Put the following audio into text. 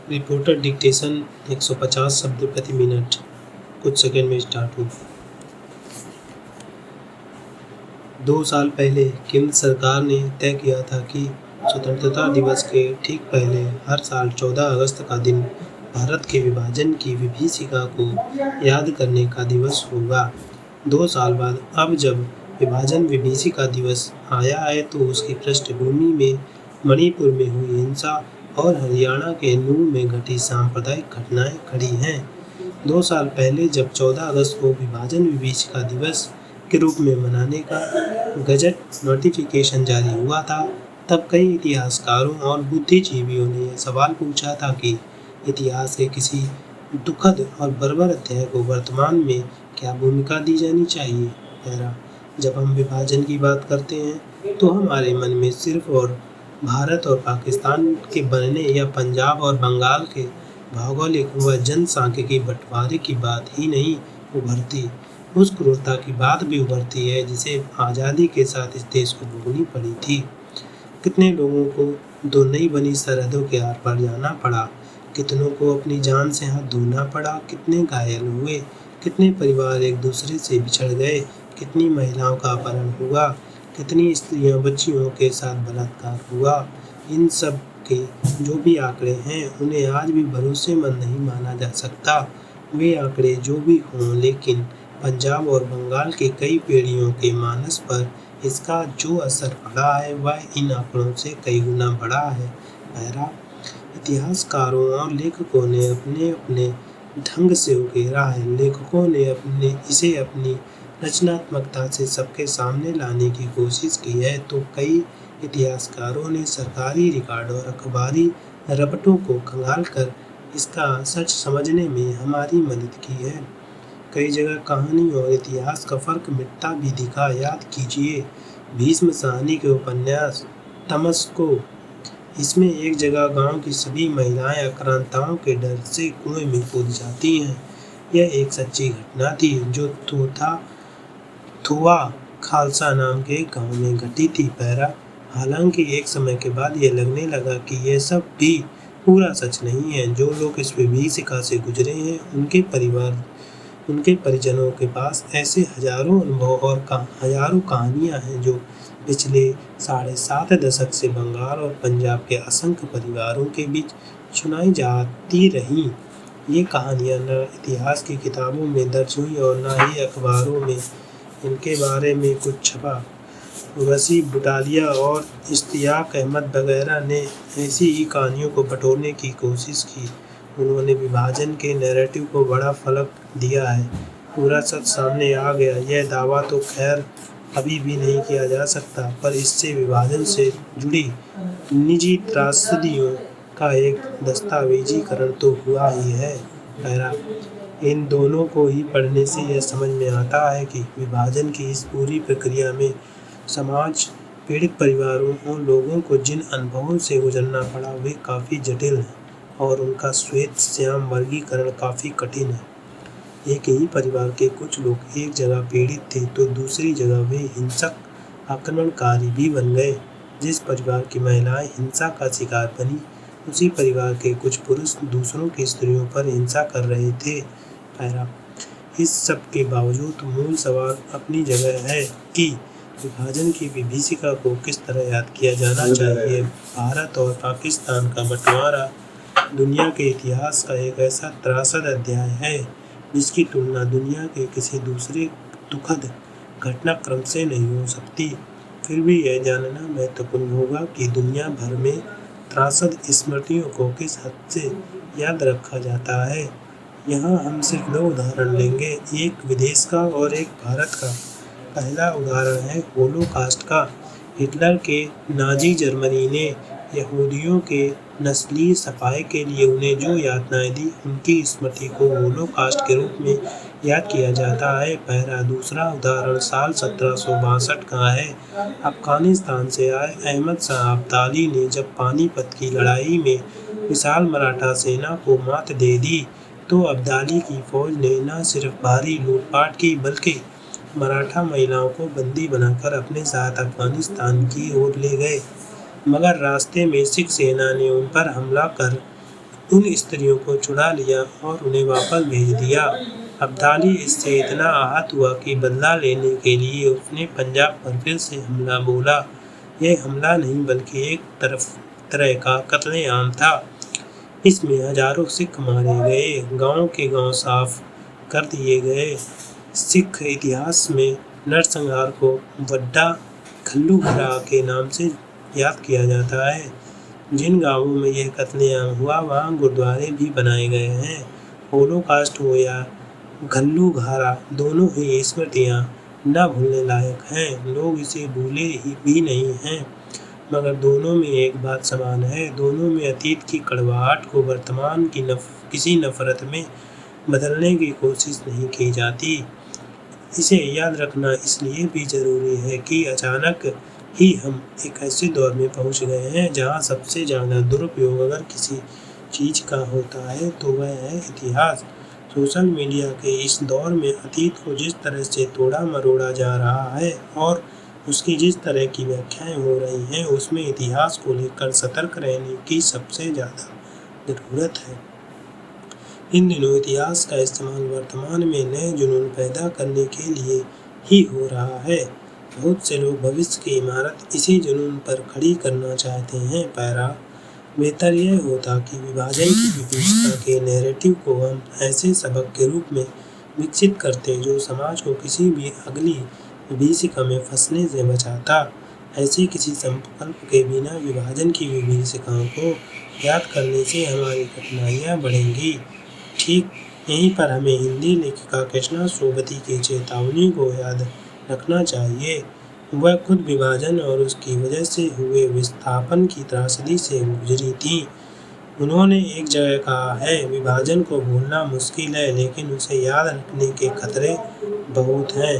Reporter dictation 150 शब्द प्रति minute. कुछ सेकंड में स्टार्ट हो। 2 साल पहले केंद्र सरकार ने तय किया था कि स्वतंत्रता दिवस के ठीक पहले हर साल 14 अगस्त का दिन भारत के विभाजन की विभीषिका को याद करने का दिवस होगा। 2 साल बाद अब जब विभाजन विभीषिका दिवस आया है तो उसकी पृष्ठभूमि में मणिपुर में हुई हिंसा और हरियाणा के नूह में घटी सांप्रदायिक घटनाएं खड़ी हैं। 2 साल पहले जब 14 अगस्त को विभाजन विभीषिका दिवस के रूप में मनाने का गजट नोटिफिकेशन जारी हुआ था, तब कई इतिहासकारों और बुद्धिजीवियों ने यह सवाल पूछा था कि इतिहास के किसी दुखद और बर्बर अध्याय को वर्तमान में क्या भूमिका दी जानी चाहिए। पहला, जब हम विभाजन की बात करते हैं तो हमारे मन में सिर्फ और भारत और पाकिस्तान के बनने या पंजाब और बंगाल के भौगोलिक व जनसांख्यिकी बंटवारे की बात ही नहीं उभरती, उस क्रूरता की बात भी उभरती है जिसे आज़ादी के साथ इस देश को भोगनी पड़ी थी। कितने लोगों को 2 नई बनी सरहदों के आर पार जाना पड़ा, कितनों को अपनी जान से हाथ धोना पड़ा, कितने घायल हुए, कितने परिवार एक दूसरे से बिछड़ गए, कितनी महिलाओं का अपहरण हुआ, कितनी स्त्रियां बच्चियों के साथ बलात्कार हुआ। इन सब के जो भी आंकड़े हैं उन्हें आज भी भरोसेमंद नहीं माना जा सकता। वे आंकड़े जो भी हों, लेकिन पंजाब और बंगाल के कई पीढ़ियों के मानस पर इसका जो असर पड़ा है वह इन आंकड़ों से कई गुना बड़ा है। पहला, इतिहासकारों और लेखकों ने अपने अपने ढंग से उकेरा है। लेखकों ने इसे अपनी रचनात्मकता से सबके सामने लाने की कोशिश की है, तो कई इतिहासकारों ने सरकारी रिकॉर्ड और अखबारी रपटों को खंगालकर इसका सच समझने में हमारी मदद की है। कई जगह कहानी और इतिहास का फर्क मिटता भी दिखा। याद कीजिए भीष्म साहनी के उपन्यास तमस्को। इसमें एक जगह गांव की सभी महिलाएं आक्रांताओं के डर से कुएं में कूद जाती हैं। यह एक सच्ची घटना थी जो थुआ खालसा नाम के गांव में घटी थी। पैरा, हालांकि एक समय के बाद यह लगने लगा कि यह सब भी पूरा सच नहीं है। जो लोग इस विभीषिका से गुजरे हैं उनके परिजनों के पास ऐसे हजारों अनुभव और हजारों कहानियां हैं जो पिछले 7.5 दशक से बंगाल और पंजाब के असंख्य परिवारों के बीच सुनाई जाती रहीं। ये कहानियां न इतिहास की किताबों में दर्ज हुई और न ही अखबारों में इनके बारे में कुछ छपा। वसी बुटालिया और इश्तियाक अहमद वगैरह ने ऐसी ही कहानियों को बटोरने की कोशिश की। उन्होंने विभाजन के नैरेटिव को बड़ा फलक दिया है। पूरा सच सामने आ गया, यह दावा तो खैर अभी भी नहीं किया जा सकता, पर इससे विभाजन से जुड़ी निजी त्रासदियों का एक दस्तावेजीकरण तो हुआ ही है। पहला, इन दोनों को ही पढ़ने से यह समझ में आता है कि विभाजन की इस पूरी प्रक्रिया में समाज, पीड़ित परिवारों और लोगों को जिन अनुभवों से गुजरना पड़ा वे काफ़ी जटिल हैं और उनका श्वेत श्याम वर्गीकरण काफ़ी कठिन है। एक ही परिवार के कुछ लोग एक जगह पीड़ित थे तो दूसरी जगह वे हिंसक आक्रमणकारी भी बन गए। जिस परिवार की महिलाएं हिंसा का शिकार बनी, उसी परिवार के कुछ पुरुष दूसरों की स्त्रियों पर हिंसा कर रहे थे। पहला, इस सब के बावजूद मूल सवाल अपनी जगह है कि विभाजन की विभीषिका को किस तरह याद किया जाना चाहिए। भारत और पाकिस्तान का बंटवारा दुनिया के इतिहास का एक ऐसा त्रासद अध्याय है जिसकी तुलना दुनिया के किसी दूसरे दुखद घटनाक्रम से नहीं हो सकती। फिर भी यह जानना महत्वपूर्ण होगा कि दुनिया भर में त्रासद स्मृतियों को किस हद से याद रखा जाता है। यहाँ हम सिर्फ 2 उदाहरण लेंगे, एक विदेश का और एक भारत का। पहला उदाहरण है होलोकास्ट का। हिटलर के नाजी जर्मनी ने यहूदियों के नस्लीय सफाई के लिए उन्हें जो यातनाएं दी, उनकी स्मृति को होलोकास्ट के रूप में याद किया जाता है। पहला। दूसरा उदाहरण साल 1762 का है। अफगानिस्तान से आए अहमद शाह अब्दाली ने जब पानीपत की लड़ाई में विशाल मराठा सेना को मात दे दी, तो अब्दाली की फौज ने न सिर्फ भारी लूटपाट की बल्कि मराठा महिलाओं को बंदी बनाकर अपने साथ अफगानिस्तान की ओर ले गए। मगर रास्ते में सिख सेना ने उन पर हमला कर उन स्त्रियों को छुड़ा लिया और उन्हें वापस भेज दिया। अब्दाली इससे इतना आहत हुआ कि बदला लेने के लिए उसने पंजाब पर फिर से हमला बोला। यह हमला नहीं बल्कि एक तरह का कत्लेआम था। इसमें हजारों सिख मारे गए, गांव के गांव साफ कर दिए गए। सिख इतिहास में नरसंहार को वड्डा खल्लूघरा के नाम से याद किया जाता है। जिन गांवों में यह कत्लेआम हुआ वहां गुरुद्वारे भी बनाए गए हैं। होलोकास्ट हो या घल्लूघारा, दोनों ही स्मृतियां न भूलने लायक हैं। लोग इसे भूले ही भी नहीं हैं, मगर दोनों में एक बात समान है। दोनों में अतीत की कड़वाहट को वर्तमान की किसी नफरत में बदलने की कोशिश नहीं की जाती। इसे याद रखना इसलिए भी जरूरी है कि अचानक ही हम एक ऐसे दौर में पहुंच गए हैं जहां सबसे ज़्यादा दुरुपयोग अगर किसी चीज़ का होता है तो वह है इतिहास। सोशल मीडिया के इस दौर में अतीत को जिस तरह से तोड़ा मरोड़ा जा रहा है और उसकी जिस तरह की व्याख्याएं हो रही हैं, उसमें इतिहास को लेकर सतर्क रहने की सबसे ज़्यादा ज़रूरत है। इन दिनों इतिहास का इस्तेमाल वर्तमान में नए जुनून पैदा करने के लिए ही हो रहा है। बहुत से लोग भविष्य की इमारत इसी जुनून पर खड़ी करना चाहते हैं। बेहतर यह होता कि विभाजन की विभीषिका के नैरेटिव को हम ऐसे सबक के रूप में विकसित करते जो समाज को किसी भी अगली विभीषिका में फंसने से बचाता। ऐसे किसी संकल्प के बिना विभाजन की विभीषिकाओं को याद करने से हमारी कठिनाइयाँ बढ़ेंगी। ठीक यहीं पर हमें हिंदी लेखिका कृष्णा सोबती की चेतावनी को याद रखना चाहिए। वह खुद विभाजन और उसकी वजह से हुए विस्थापन की त्रासदी से गुजरी थी। उन्होंने एक जगह कहा है, विभाजन को भूलना मुश्किल है लेकिन उसे याद रखने के खतरे बहुत हैं।